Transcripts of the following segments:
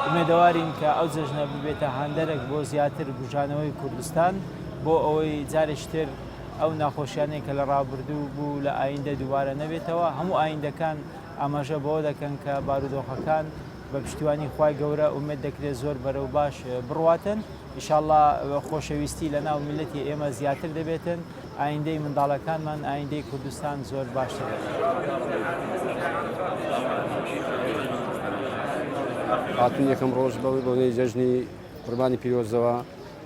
ئومێدەوارین کە ئەو جەژنە ببێتە هەندێرێک بۆ زیاتر بژانەوەی کوردستان بۆ ئەوەی جارێکتر ئەو ناخۆشیانەی کە لە ڕابردوو بوو لە ئایندە دووبارە نەبێتەوە. هەموو ئایندەکان ئاماژە بەوە دەکەن کە بارودۆخەکان بە پشتیوانی خوای گەورە ئومێد دەکرێت زۆر بەرەو باش بڕواتن. ئینشاءڵڵا خۆشەویستی لە ناو میلەتی ئێمە زیاتر دەبێتن، ئایندەی منداڵەکانمان، ئایندەی کوردستان زۆر باشتر. هاتوون یەکەم ڕۆژ بۆنەی جەژنی قوربانی پیرۆزەوە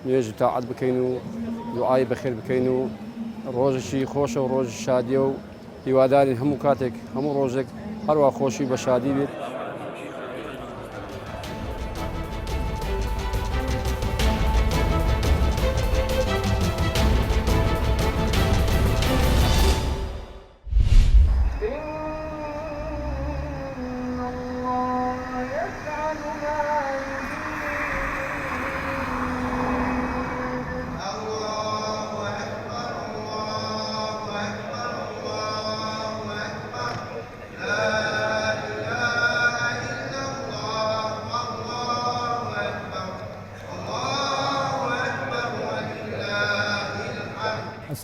نوێژ و تاعەت بکەین و دوعای بەخێر بکەین و ڕۆژێکی خۆشە و ڕۆژ شادیە و هیوادارین هەموو کاتێک هەموو ڕۆژێک هەروە خۆشی بە شادی بێت.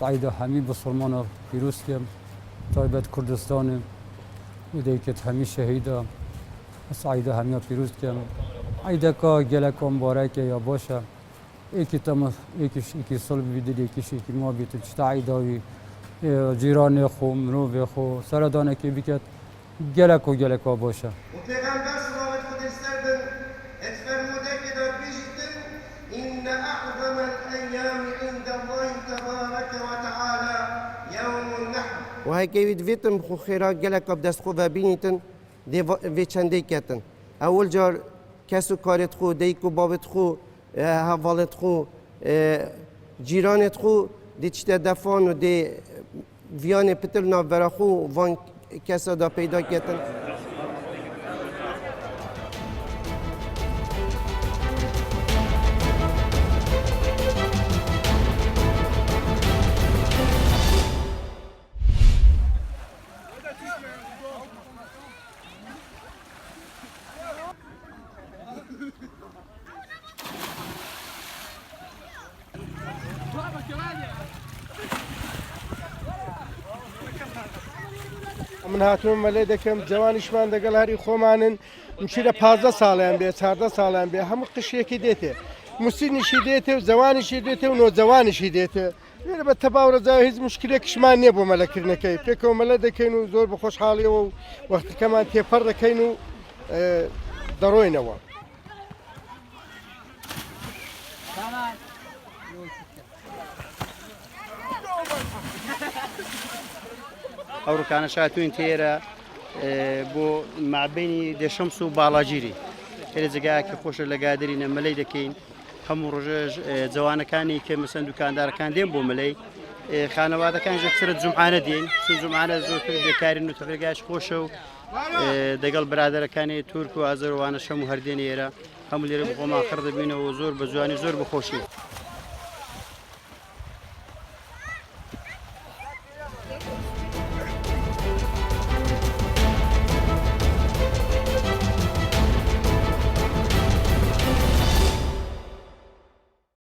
سعيدة همي بسلمان فيروز كم طيبة كردستان وديكت همي شهيدة سعيدة همي فيروز كم عيدا كا جلك مبارك يا باشا ايكي تم ايكي صلب بيدل ايكي ما بيت عيدا جيران خو مروف خو سردان كي بكت جلك باشا إن أعظم الأيام عند الله تبارك وتعالى يوم النحر. وهي كيف فيتم خو خيرا جلك بدست خو ببينيتن دي في چندي كتن. أول جار كسو كارت خو ديكو بابت خو هوالت خو جيرانت خو دي تشتا دفان و دي فيان بتلنا برا خو وان كسا دا پیدا كتن. من هاتووم مەلێ دەکەم جوانیشمان دەگەڵ هەری خۆمانن مشیرە 15 ساڵیان بێ 14 ساڵیان بێ هەموو قشێکی دێتێ موسینیشی دێتێ و زەوانیشی دێتێ و نۆجەوانیشی دێتێ لێرە بە تەباوڕەجا هیچ مشکلێکیشمان نییە بۆ مەلەکردنەکەی پێکەوە مەلە دەکەین و زۆر بە خۆشحاڵیەوە و وەختەکەمان تێپەڕ دەکەین و دەڕۆینەوە. ئەو ڕووکانە شاتوین تێرە بۆ مابینی دێشەمس و باڵاگیری هێرە جگایەکە خۆشە لە گادرینە مەلەی دەکەین هەموو ڕۆژەش جوانەکانی کە مەسەن دوکاندارەکان دێن بۆ مەلەی خانەوادەکان ژەکسرە جومعانە دێن جومعانە زۆرتر بێکارین و تەفرگاش خۆشە و دەگەڵ برادەرەکانی تورک و ئازەروانە شەم و هەردێن ئێرە هەموو لێرە بخۆمان خڕ دەبینەوە زۆر بە جوانی زۆر بخۆشی.